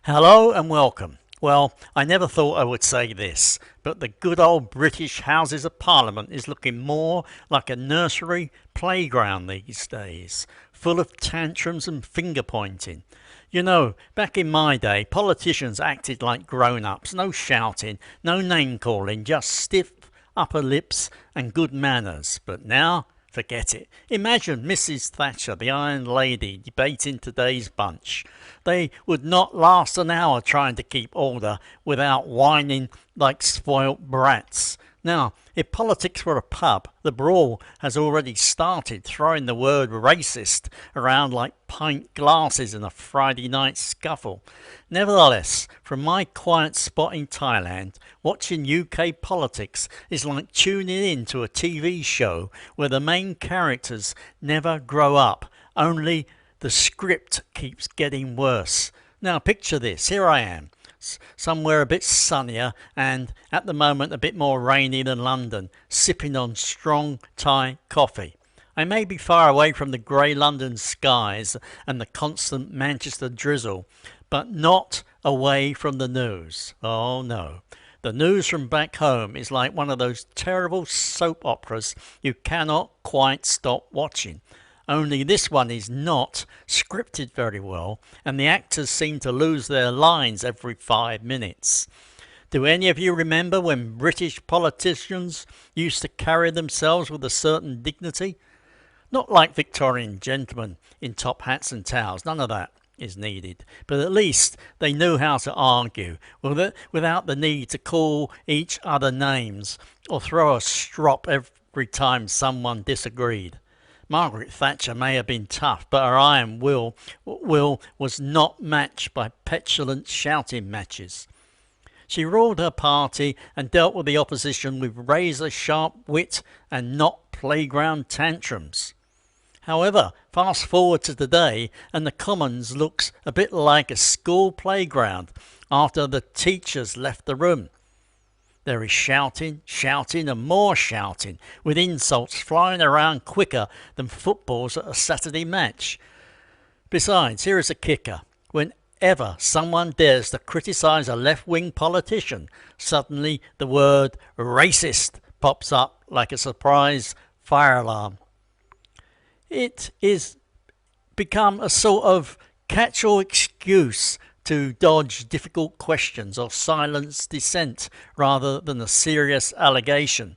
Hello and welcome. Well, I never thought I would say this, but the good old British Houses of Parliament is looking more like a nursery playground these days, full of tantrums and finger pointing. You know, back in my day, politicians acted like grown-ups, no shouting, no name-calling, just stiff upper lips and good manners. But now, forget it. Imagine Mrs. Thatcher, the Iron Lady, debating today's bunch. They would not last an hour trying to keep order without whining like spoilt brats. Now, if politics were a pub, the brawl has already started, throwing the word racist around like pint glasses in a Friday night scuffle. Nevertheless, from my quiet spot in Thailand, watching UK politics is like tuning in to a TV show where the main characters never grow up, only the script keeps getting worse. Now picture this, here I am, somewhere a bit sunnier and at the moment a bit more rainy than London, sipping on strong Thai coffee. I may be far away from the grey London skies and the constant Manchester drizzle, but not away from the news. Oh no. The news from back home is like one of those terrible soap operas you cannot quite stop watching. Only this one is not scripted very well, and the actors seem to lose their lines every 5 minutes. Do any of you remember when British politicians used to carry themselves with a certain dignity? Not like Victorian gentlemen in top hats and towels, none of that is needed, but at least they knew how to argue without the need to call each other names or throw a strop every time someone disagreed. Margaret Thatcher may have been tough, but her iron will was not matched by petulant shouting matches. She ruled her party and dealt with the opposition with razor-sharp wit and not playground tantrums. However, fast forward to today and the Commons looks a bit like a school playground after the teachers left the room. There is shouting, shouting and more shouting, with insults flying around quicker than footballs at a Saturday match. Besides, here is a kicker. Whenever someone dares to criticise a left-wing politician, suddenly the word racist pops up like a surprise fire alarm. It is become a sort of catch-all excuse to dodge difficult questions or silence dissent rather than a serious allegation.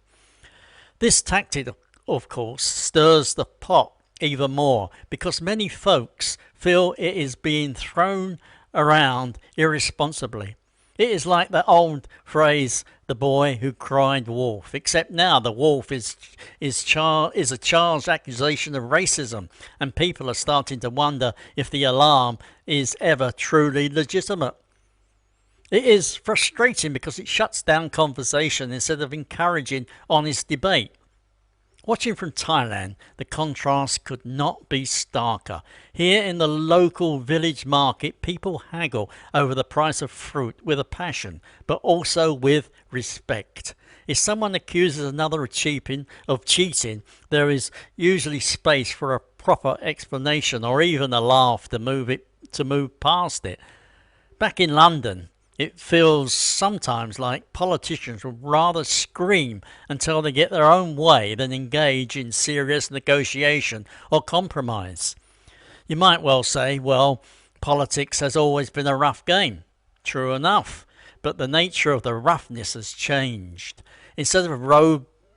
This tactic, of course, stirs the pot even more because many folks feel it is being thrown around irresponsibly. It is like the old phrase, the boy who cried wolf, except now the wolf is a charged accusation of racism, and people are starting to wonder if the alarm is ever truly legitimate. It is frustrating because it shuts down conversation instead of encouraging honest debate. Watching from Thailand, the contrast could not be starker. Here in the local village market, people haggle over the price of fruit with a passion, but also with respect. If someone accuses another of cheating, there is usually space for a proper explanation or even a laugh to move past it. Back in London, it feels sometimes like politicians would rather scream until they get their own way than engage in serious negotiation or compromise. You might well say, well, politics has always been a rough game. True enough, but the nature of the roughness has changed. Instead of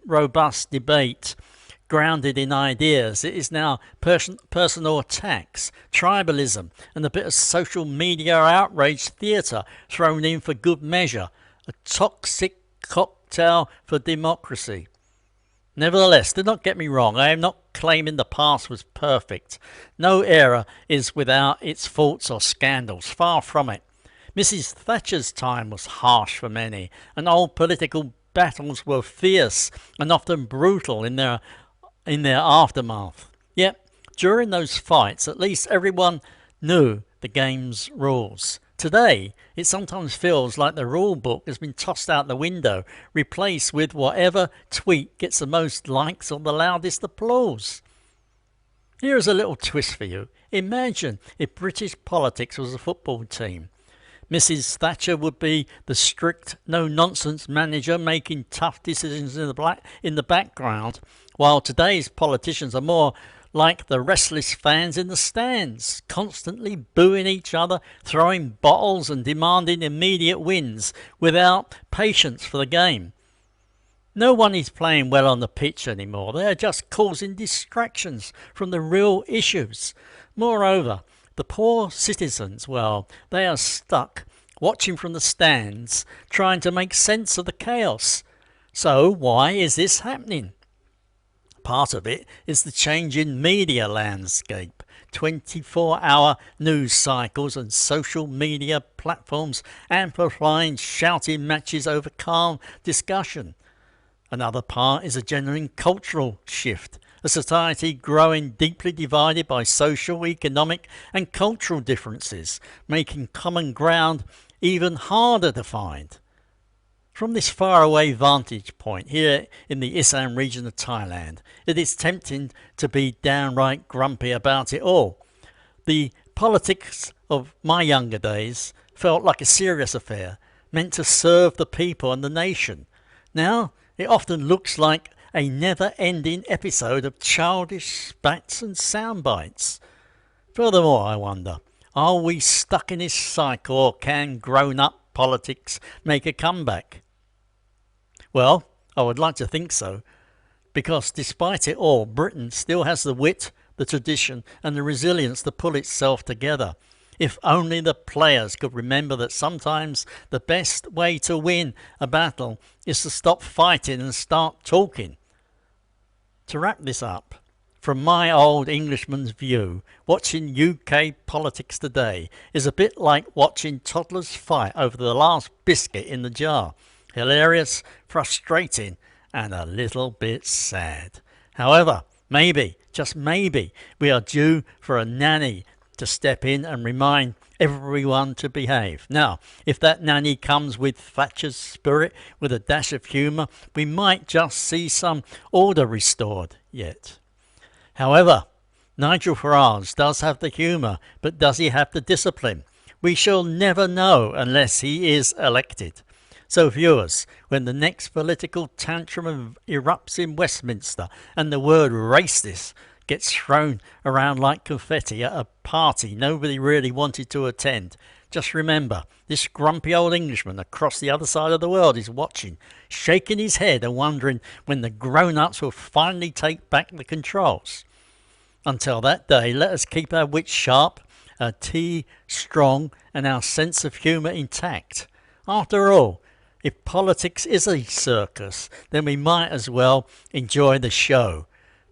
robust debate grounded in ideas, it is now personal attacks, tribalism and a bit of social media outrage theatre thrown in for good measure, a toxic cocktail for democracy. Nevertheless, do not get me wrong, I am not claiming the past was perfect. No era is without its faults or scandals, far from it. Mrs. Thatcher's time was harsh for many, and old political battles were fierce and often brutal in their aftermath. Yet, during those fights, at least everyone knew the game's rules. Today, it sometimes feels like the rule book has been tossed out the window, replaced with whatever tweet gets the most likes or the loudest applause. Here is a little twist for you. Imagine if British politics was a football team. Mrs. Thatcher would be the strict, no-nonsense manager making tough decisions in the background, while today's politicians are more like the restless fans in the stands, constantly booing each other, throwing bottles and demanding immediate wins without patience for the game. No one is playing well on the pitch anymore. They are just causing distractions from the real issues. Moreover, the poor citizens, well, they are stuck watching from the stands, trying to make sense of the chaos. So why is this happening? Part of it is the change in media landscape. 24-hour news cycles and social media platforms amplifying shouting matches over calm discussion. Another part is a genuine cultural shift. A society growing deeply divided by social, economic and cultural differences, making common ground even harder to find. From this faraway vantage point here in the Isaan region of Thailand, it is tempting to be downright grumpy about it all. The politics of my younger days felt like a serious affair, meant to serve the people and the nation. Now it often looks like a never-ending episode of childish spats and sound bites. Furthermore, I wonder, are we stuck in this cycle, or can grown-up politics make a comeback? Well, I would like to think so, because despite it all, Britain still has the wit, the tradition and the resilience to pull itself together. If only the players could remember that sometimes the best way to win a battle is to stop fighting and start talking. To wrap this up, from my old Englishman's view, watching UK politics today is a bit like watching toddlers fight over the last biscuit in the jar. Hilarious, frustrating and a little bit sad. However, maybe, just maybe, we are due for a nanny to step in and remind everyone to behave. Now, if that nanny comes with Thatcher's spirit, with a dash of humour, we might just see some order restored yet. However, Nigel Farage does have the humour, but does he have the discipline? We shall never know unless he is elected. So viewers, when the next political tantrum erupts in Westminster and the word racist gets thrown around like confetti at a party nobody really wanted to attend, just remember, this grumpy old Englishman across the other side of the world is watching, shaking his head and wondering when the grown-ups will finally take back the controls. Until that day, let us keep our wits sharp, our tea strong and our sense of humour intact. After all, if politics is a circus, then we might as well enjoy the show,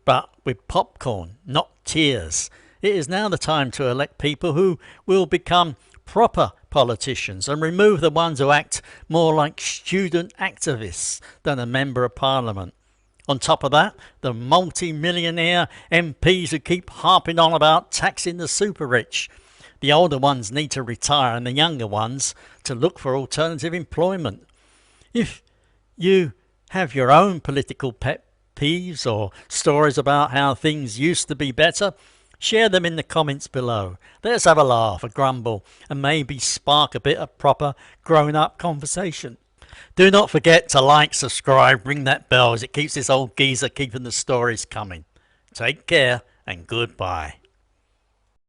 but with popcorn, not tears. It is now the time to elect people who will become proper politicians and remove the ones who act more like student activists than a member of parliament. On top of that, the multi-millionaire MPs who keep harping on about taxing the super rich. The older ones need to retire and the younger ones to look for alternative employment. If you have your own political pet peeves or stories about how things used to be better, share them in the comments below. Let's have a laugh, a grumble, and maybe spark a bit of proper grown-up conversation. Do not forget to like, subscribe, ring that bell as it keeps this old geezer keeping the stories coming. Take care and goodbye.